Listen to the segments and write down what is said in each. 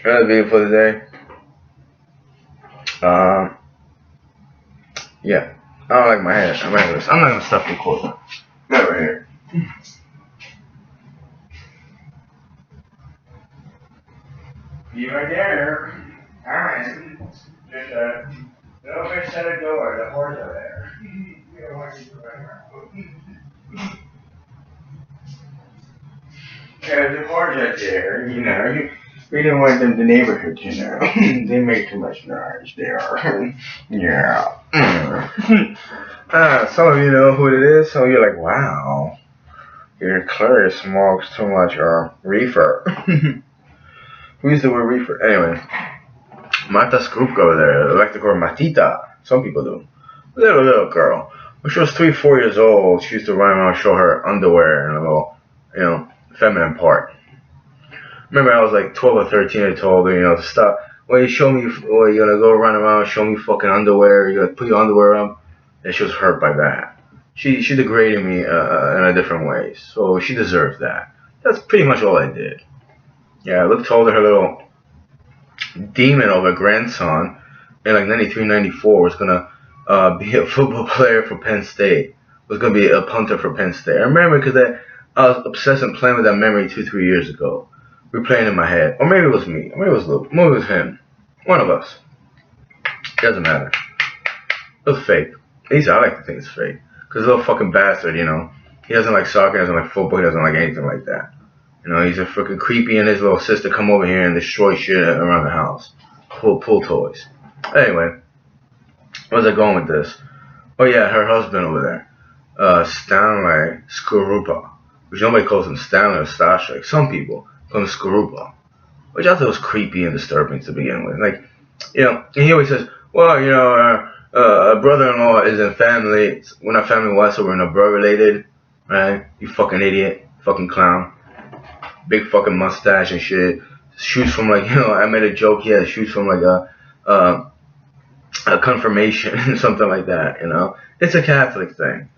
Another video for today. Yeah. I don't like my hair. I'm not gonna stop recording. Right here. You right there. Alright. Just don't fix the door. The horse are there. You don't want to do right. Yeah, the horse are there. We didn't want them the neighborhood to know. They make too much noise there. Yeah. Some of you know who it is. Some of you are like, wow, your clearly smokes too much reefer. Who used the word reefer? Anyway, Marta Skrupka over there. I like to call her Matita. Some people do. Little girl. When she was 3, 4 years old, she used to run around and show her underwear and a little, feminine part. Remember, I was like 12 or 13. I told her, to stop. Well, you show me, well, you're gonna go run around and show me fucking underwear. You're gonna put your underwear up. And she was hurt by that. She degraded me in a different way, so she deserves that. That's pretty much all I did. Yeah, I told her little demon of a grandson in like 93, 94 was gonna be a football player for Penn State. Was gonna be a punter for Penn State. I remember because I was obsessed and playing with that memory 2, 3 years ago. We were playing in my head, or maybe it was me, or maybe it was Luke, maybe it was him. One of us. Doesn't matter. It was fake. At least I like to think it's fake. Because the little fucking bastard, he doesn't like soccer, he doesn't like football, he doesn't like anything like that. He's a freaking creepy and his little sister come over here and destroy shit around the house. Pull toys. Anyway, where's I going with this? Oh yeah, her husband over there. Stanley Skorupa. Which nobody calls him Stanley or Stashik. Some people call him Skorupa. Which I thought was creepy and disturbing to begin with. Like, and he always says, well, brother-in-law isn't family. We're not family-wise, so we're not bro-related, right? You fucking idiot, fucking clown, big fucking mustache and shit. Shoes from like, I made a joke. He had shoes from like a confirmation, something like that. It's a Catholic thing,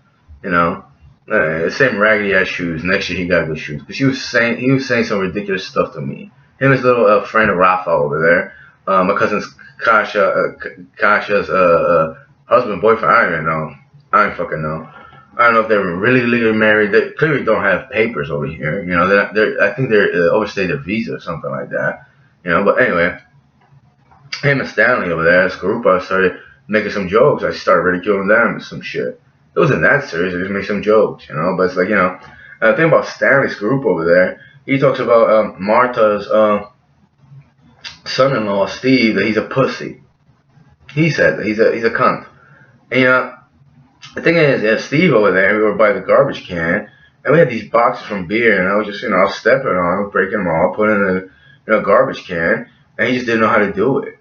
same raggedy ass shoes. Next year he got good shoes. Because he was saying some ridiculous stuff to me. Him and his little friend Rafa over there. My cousin's Kasha's husband, boyfriend. I don't even know. I don't fucking know. I don't know if they were really legally married. They clearly don't have papers over here. I think they're overstayed their visa or something like that. But anyway, him and Stanley over there, Skorupa, started making some jokes. I started ridiculing them and some shit. It wasn't that serious. I just made some jokes, But it's like, the thing about Stanley Skorupa over there, he talks about Martha's son-in-law Steve that he's a pussy. He said that he's a cunt. And the thing is, Steve over there, we were by the garbage can, and we had these boxes from beer, and I was just I was stepping on them, breaking them all, putting in the garbage can, and he just didn't know how to do it.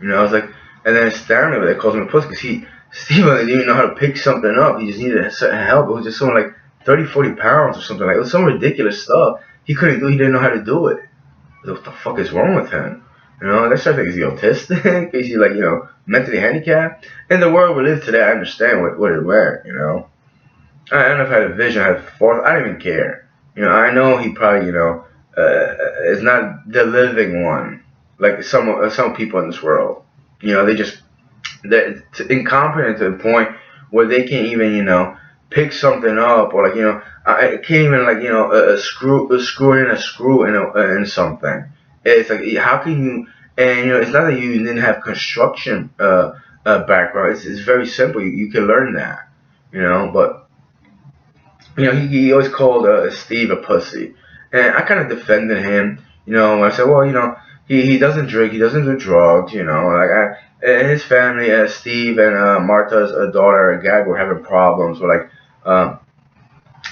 I was like, and then Stanley over there calls him a pussy because Steve didn't even know how to pick something up. He just needed certain help. It was just something like 30, 40 pounds or something like. It was some ridiculous stuff he couldn't do. He didn't know how to do it. What the fuck is wrong with him? That shit, is he autistic? Is he like, mentally handicapped? In the world we live today, I understand what it meant, I don't know if I had a vision, I had forth. I didn't even care. I know he probably, is not the living one, like some people in this world. They're incompetent to the point where they can't even, pick something up, or like, I can't even like, screw in a screw in something. It's like, how can you? And it's not that you didn't have construction background. It's very simple. You can learn that, But he always called Steve a pussy, and I kind of defended him. I said, well, he doesn't drink, he doesn't do drugs, and his family, Steve and Martha's daughter Gab were having problems with like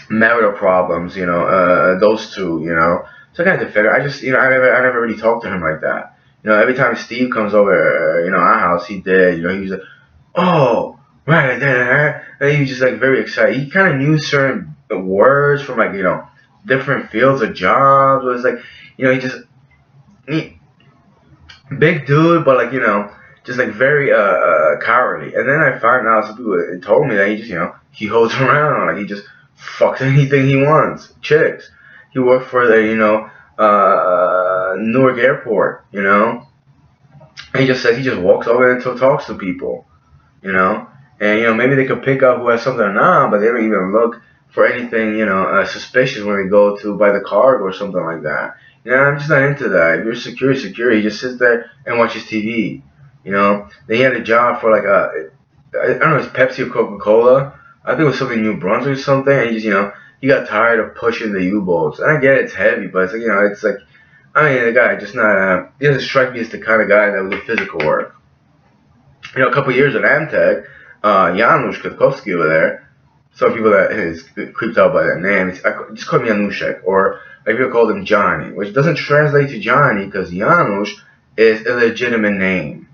marital problems, those two, So I kind of defended. I just, I never really talked to him like that. Every time Steve comes over, our house, he did, he was like, oh, right, and he was just like very excited. He kind of knew certain words from like, different fields of jobs. It was like, big dude, but like, just like very cowardly. And then I found out, some people told me that he just, he holds around, like he just fucks anything he wants, chicks. He worked for the, Newark Airport, you know. And he just says he just walks over and talks to people, you know. And you know maybe they could pick up who has something or not, but they don't even look for anything, you know, suspicious when they go to buy the cargo or something like that. You know, I'm just not into that. If you're secure, he just sits there and watches TV. You know, then he had a job for like I don't know, it's Pepsi or Coca-Cola. I think it was something New Brunswick or something. And he just, you know, he got tired of pushing the U-boats. And I get it, it's heavy, but it's like, you know, it's like, I mean, the guy just not, he doesn't strike me as the kind of guy that would do physical work. You know, a couple years at Amtech, Janusz Katkowski over there, some people that is creeped out by that name, just call me Januszek, or like people called him Johnny, which doesn't translate to Johnny because Janusz is a legitimate name.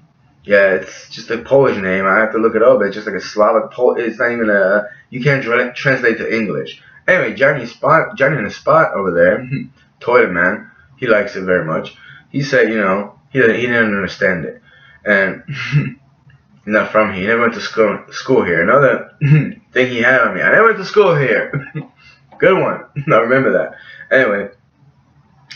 Yeah, it's just a Polish name. I have to look it up. It's just like a Slavic It's not even you can't translate to English. Anyway, Johnny in the spot over there, toilet man. He likes it very much. He said, you know, he didn't understand it, and he's not from here. He never went to school here. Another thing he had on me. I never went to school here. Good one. I remember that. Anyway,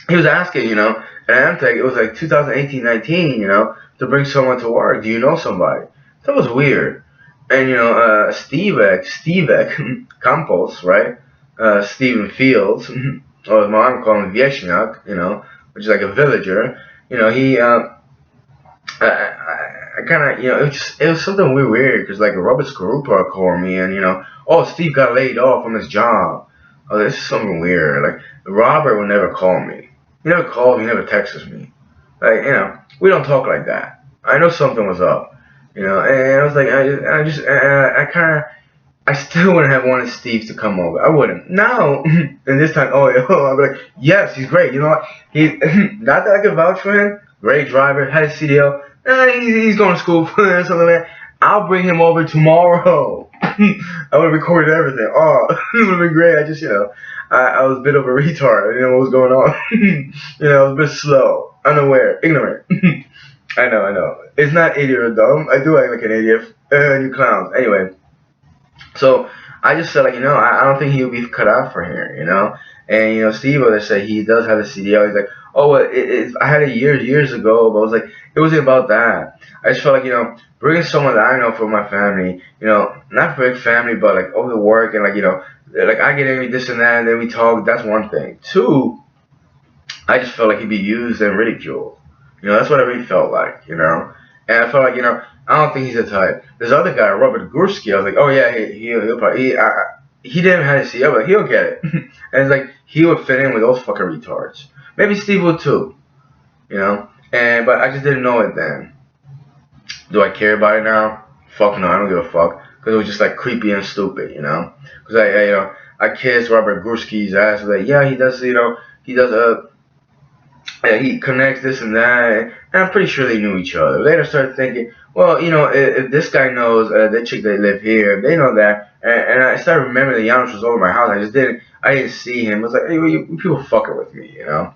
he was asking, you know, at Amtech, it was like 2018-19, you know, to bring someone to work. Do you know somebody? That was weird. And, you know, Stevek Campos, right? Steven Fields, or as my mom called him, Vieshniak, you know, which is like a villager. You know, I kind of, you know, it was something weird, because like Robert Skarupa called me, and, you know, oh, Steve got laid off from his job. Oh, this is something weird. Like, Robert would never call me. He never called me, he never texted me. Like, you know, we don't talk like that. I know something was up, you know, and I was like, I still wouldn't have wanted Steve to come over. I wouldn't. Now, and this time, I'd be like, yes, he's great. You know what? He's not that I can vouch for him. Great driver, had a CDL. He's going to school for something like that. I'll bring him over tomorrow. I would have recorded everything. Oh, it would have been great. I just, you know, I was a bit of a retard. I didn't know what was going on. You know, I was a bit slow, unaware, ignorant. I know. It's not idiot or dumb. I do act like an idiot. You clowns. Anyway, so I just said, like, you know, I don't think he would be cut out for here, you know. And, you know, Steve over there said he does have a CDL. He's like, oh, well, I had it years ago, but I was like, it wasn't about that. I just felt like, you know, bringing someone that I know for my family, you know, not big family, but like over the work, and like, you know, like I get angry, this and that, and then we talk, that's one thing. Two, I just felt like he'd be used and ridiculed. You know, that's what I really felt like, you know. And I felt like, you know, I don't think he's the type. This other guy, Robert Gursky, I was like, oh yeah, he'll probably, he didn't have to see it, but he'll get it. And it's like, he would fit in with those fucking retards. Maybe Steve would too, you know. But I just didn't know it then. Do I care about it now? Fuck no, I don't give a fuck. Because it was just like creepy and stupid, you know. Because you know, I kissed Robert Gursky's ass. Like, yeah, he does, you know, he connects this and that, and I'm pretty sure they knew each other. Later, started thinking, well, you know, if this guy knows the chick that live here, they know that, and I started remembering that Janusz was over my house. I didn't see him. I was like, hey, you people fucking with me, you know.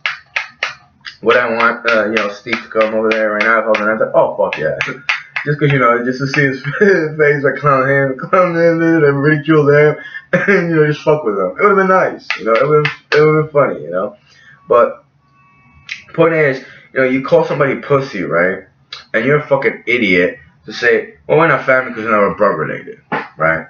Would I want, you know, Steve to come over there right now? I was like, oh fuck yeah, just because, you know, just to see his face, like clown him, and ridicule them, and you know, just fuck with him. It would have been nice, you know. It would have been funny, you know, but. Point is, you know, you call somebody pussy, right? And you're a fucking idiot to say, well, we're not family because we're not blood related, right?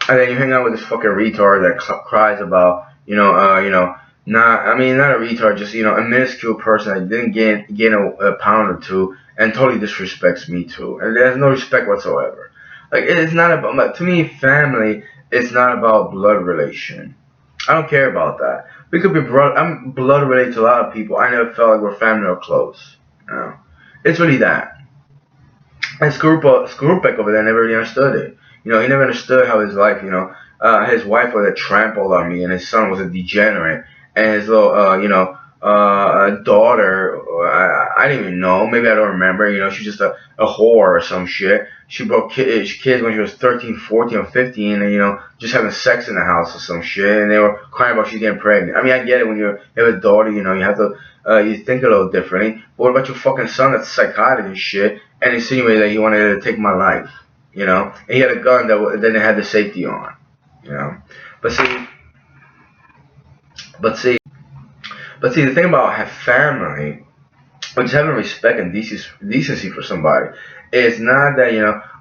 And then you hang out with this fucking retard that cries about, not a retard, just, you know, a minuscule person that didn't gain a pound or two and totally disrespects me too. And there's no respect whatsoever. Like, it's not about, to me, family, it's not about blood relation. I don't care about that. We could be I'm blood related to a lot of people. I never felt like we're family or close. You know? It's really that. And Skorupek over there never really understood it. You know, he never understood how his life, you know, his wife was a trampled on me, and his son was a degenerate, and his little, daughter, I didn't even know. Maybe I don't remember. You know, she's just a whore or some shit. She broke kids when she was 13, 14, or 15, and, you know, just having sex in the house or some shit, and they were crying about she's getting pregnant. I mean, I get it when you have a daughter, you know, you have to, you think a little differently. But what about your fucking son that's psychotic and shit, and insinuated that he wanted to take my life, you know? And he had a gun that didn't have the safety on, you know? But see, the thing about family but just having respect and decency for somebody. It's not that,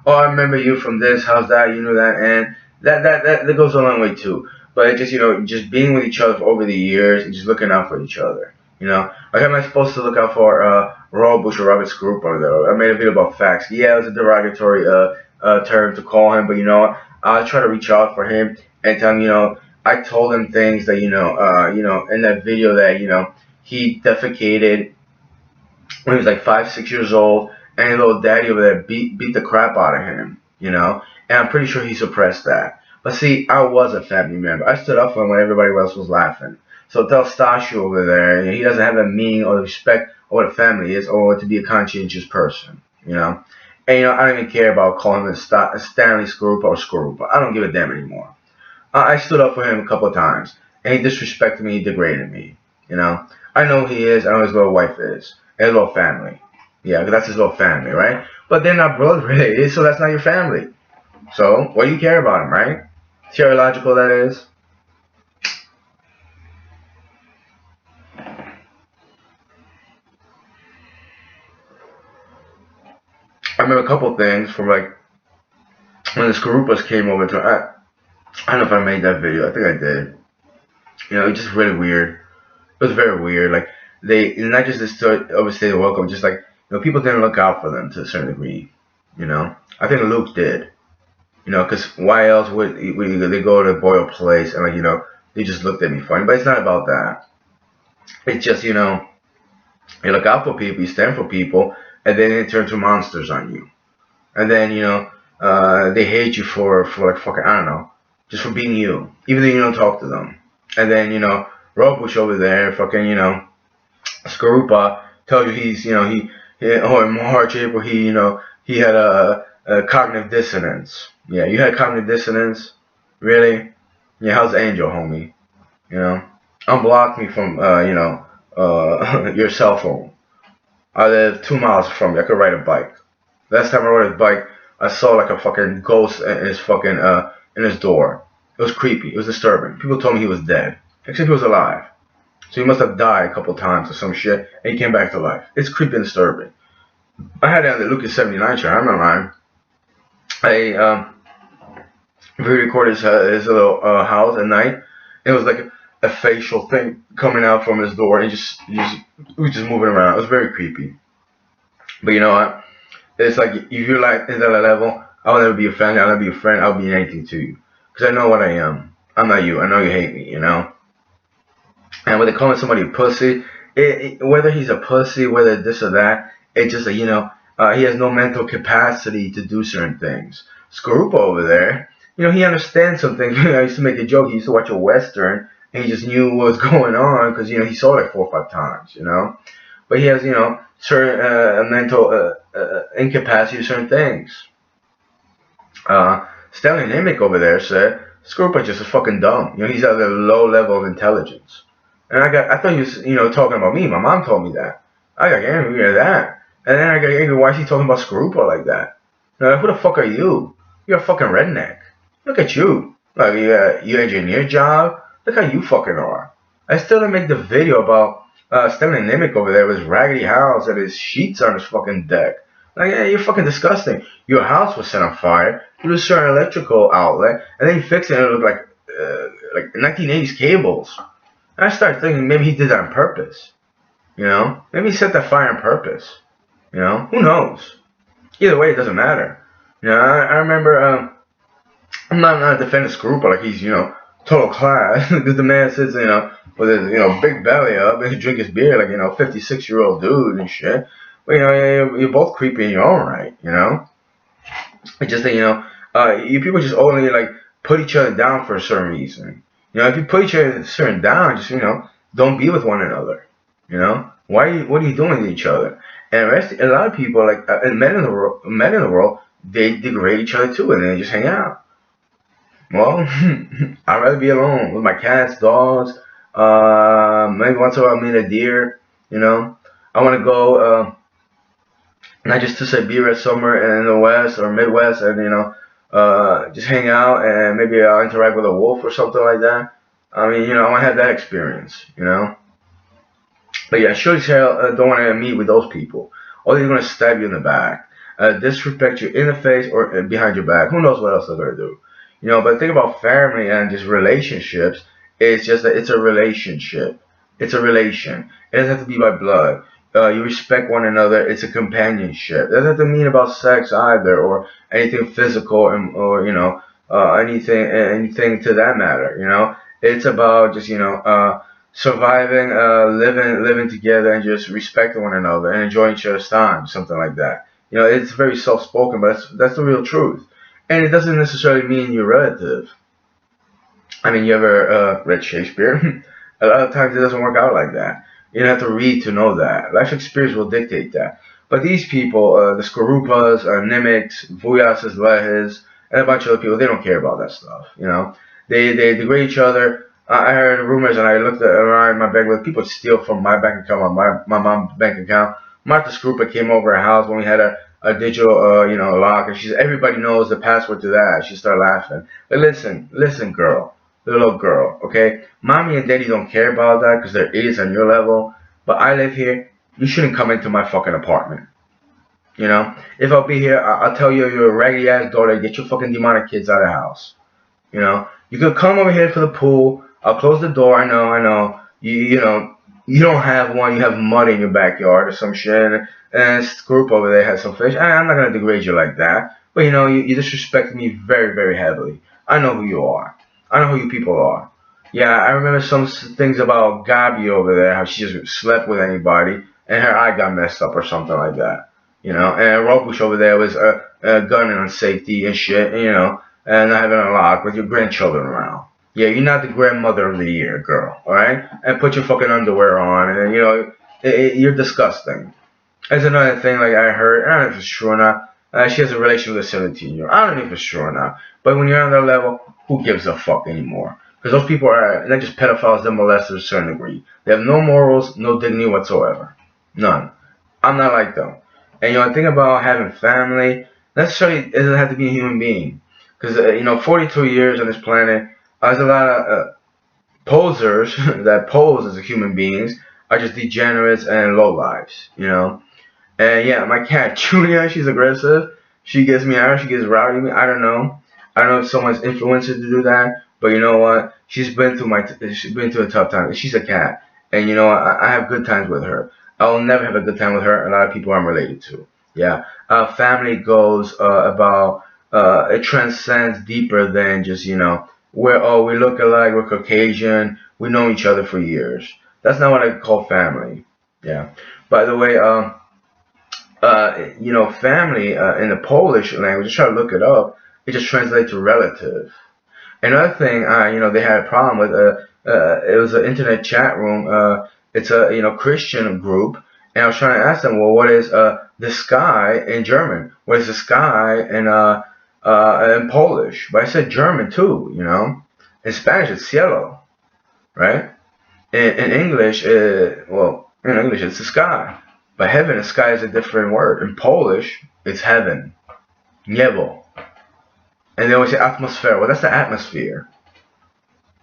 oh, I remember you from this, how's that, you know that, and that goes a long way too. But it just, just being with each other for over the years and just looking out for each other. Like, am I supposed to look out for Royal Bush or Robert Scroop over there? I made a video about facts. Yeah, it was a derogatory term to call him, but you know what? I try to reach out for him and tell him, I told him things that, in that video that, he defecated when he was like 5, 6 years old, and his little daddy over there beat the crap out of him. And I'm pretty sure he suppressed that. But see, I was a family member. I stood up for him when everybody else was laughing. So tell Stasio over there, he doesn't have the meaning or the respect of what a family is, or to be a conscientious person. And I don't even care about calling him a Stanley Skorupa or Skorupa. I don't give a damn anymore. I stood up for him a couple of times, and he disrespected me, he degraded me. You know, I know who he is, I know his little wife is, and his little family. Yeah, 'cause that's his little family, right? But they're not blood related, so that's not your family. So, what do you care about him, right? See how illogical that is? I remember a couple of things from like when the Skorupas came over to. I don't know if I made that video. I think I did. It's just really weird. It was very weird. Like they not just overstay the welcome, just like people didn't look out for them to a certain degree. I think Luke did. Because why else would they go to Boyle Place and they just looked at me funny? But it's not about that. It's just you look out for people, you stand for people, and then they turn to monsters on you, and then they hate you for like fucking I don't know, just for being you, even though you don't talk to them, and then Robush over there, fucking Skorupa tells you or in March, April, he had a cognitive dissonance. Yeah, you had cognitive dissonance? Really? Yeah, how's Angel, homie? You know? Unblock me from, your cell phone. I live 2 miles from you. I could ride a bike. Last time I rode a bike, I saw like a fucking ghost in his fucking, in his door. It was creepy. It was disturbing. People told me he was dead. Except he was alive. So he must have died a couple times or some shit, and he came back to life. It's creepy and disturbing. I had it on the Lucas 79 show. I'm not lying. We recorded his little house at night. It was like a facial thing coming out from his door, and he was just moving around. It was very creepy. But you know what? It's like if you're like in that level, I'll never be a friend. I'll never be a friend. I'll be anything to you, because I know what I am. I'm not you. I know you hate me. And when they call somebody a pussy, whether he's a pussy, whether this or that, it's just that, he has no mental capacity to do certain things. Skorupa over there, he understands some things. I used to make a joke. He used to watch a Western, and he just knew what was going on because, he saw it like 4 or 5 times, But he has, certain mental incapacity to certain things. Stanley Nimick over there said, Skorupa just is fucking dumb. He's at a low level of intelligence. And I thought he was, talking about me. My mom told me that. I got angry at that. And then I got angry, why is he talking about Skorupa like that? Who the fuck are you? You're a fucking redneck. Look at you. Like, you engineer job? Look how you fucking are. I still didn't make the video about Stanley Nimick over there with his raggedy house and his sheets on his fucking deck. Like, yeah, you're fucking disgusting. Your house was set on fire through a certain electrical outlet, and then you fix it and it looked like 1980s cables. And I started thinking maybe he did that on purpose. Maybe he set that fire on purpose. Who knows? Either way, it doesn't matter. I remember, I'm not defending Scrooper like he's, total class. Because the man sits, with his, big belly up and he drink his beer like, 56-year-old dude and shit. But, you're both creepy in your own right, It's just that, you people just only, like, put each other down for a certain reason. If you put each other down, just, don't be with one another. What are you doing to each other? And a lot of people, like men in the world, they degrade each other too, and they just hang out. Well, I'd rather be alone with my cats, dogs. Maybe once in a while meet a deer. I want to go not just to Siberia, somewhere in the West or Midwest, and just hang out, and maybe I'll interact with a wolf or something like that. I mean, I want to have that experience. But yeah, sure as hell don't want to meet with those people. Or they're gonna stab you in the back, disrespect you in the face or behind your back. Who knows what else they're gonna do? You know. But think about family and just relationships. It's just that it's a relationship. It's a relation. It doesn't have to be by blood. You respect one another. It's a companionship. It doesn't have to mean about sex either, or anything physical, or anything to that matter. You know, it's about just surviving, living together, and just respecting one another and enjoying each other's time, something like that. You know, it's very soft-spoken, but that's the real truth. And it doesn't necessarily mean your relative. I mean, you ever read Shakespeare? A lot of times it doesn't work out like that. You don't have to read to know that. Life experience will dictate that. But these people, the Skorupas, Nimics, Vuyasas, Lehes, and a bunch of other people, they don't care about that stuff. You know, they degrade each other. I heard rumors, and I looked around my bank with people steal from my bank account, my mom's bank account. Martha Skrupa came over our house when we had a digital, lock, and she said everybody knows the password to that. She started laughing. But listen, girl, little girl, okay? Mommy and daddy don't care about that because they're idiots on your level. But I live here. You shouldn't come into my fucking apartment. You know? If I'll be here, I'll tell you you're a raggedy ass daughter. Get your fucking demonic kids out of the house. You know? You could come over here for the pool. I'll close the door. I know. You don't have one. You have mud in your backyard or some shit. And this group over there has some fish. I'm not gonna degrade you like that. But you disrespect me very, very heavily. I know who you are. I know who you people are. Yeah, I remember some things about Gabi over there, how she just slept with anybody, and her eye got messed up or something like that. And Robush over there was gunning on safety and shit, and not having a lock with your grandchildren around. Yeah, you're not the grandmother of the year, girl, alright? And put your fucking underwear on, and you're disgusting. There's another thing, like I heard, I don't know if it's true or not. She has a relationship with a 17-year-old. I don't know if it's true or not. But when you're on that level, who gives a fuck anymore? Because those people are not just pedophiles, they're molesters to a certain degree. They have no morals, no dignity whatsoever. None. I'm not like them. And the thing about having family, necessarily it doesn't have to be a human being. Because, 42 years on this planet, there's a lot of posers that pose as human beings are just degenerates and lowlives. And yeah, my cat Julia, she's aggressive. She gets me out. She gets rowdy with me. I don't know. I don't know if someone's influenced her to do that, but you know what? She's been through a tough time. She's a cat, and I have good times with her. I will never have a good time with her. A lot of people I'm related to. Yeah, family goes about it transcends deeper than just we look alike, we're Caucasian, we know each other for years. That's not what I call family. Yeah. By the way, family in the Polish language, just try to look it up. It just translates to relative. Another thing, they had a problem with. It was an internet chat room. It's a Christian group, and I was trying to ask them, well, what is the sky in German? What is the sky in Polish? But I said German too. In Spanish it's cielo, right? In English, in English it's the sky. But heaven and sky is a different word. In Polish, it's heaven. Niebo. And they always say atmosphere. Well, that's the atmosphere.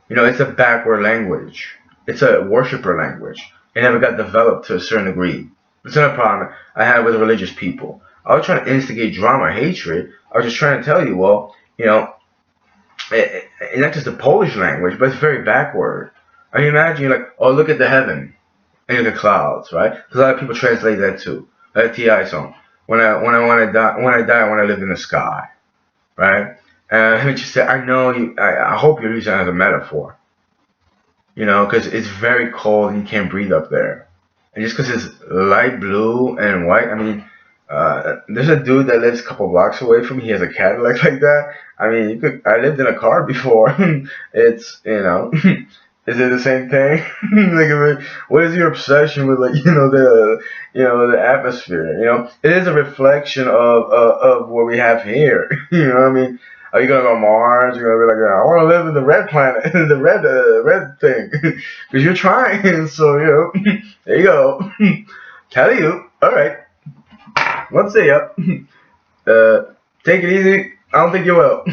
It's a backward language. It's a worshiper language. It never got developed to a certain degree. It's not a problem I had with religious people. I was trying to instigate drama or hatred. I was just trying to tell you, well, it's not just the Polish language, but it's very backward. I mean, imagine you're like, oh, look at the heaven. And look at clouds, right? Because a lot of people translate that too. Like T.I. song. When I want to die, I want to live in the sky, right? And he just said, I know you. I hope you're using it as a metaphor, because it's very cold and you can't breathe up there. And just because it's light blue and white, I mean, there's a dude that lives a couple blocks away from me. He has a Cadillac like that. I mean, I lived in a car before. It's Is it the same thing? Like, what is your obsession with, like, the atmosphere? It is a reflection of what we have here. You know what I mean? Are you gonna go Mars? You're gonna be like, I want to live in the red planet, the red thing, because you're trying. So there you go. Tell you. All right. Let's see ya. Take it easy. I don't think you will.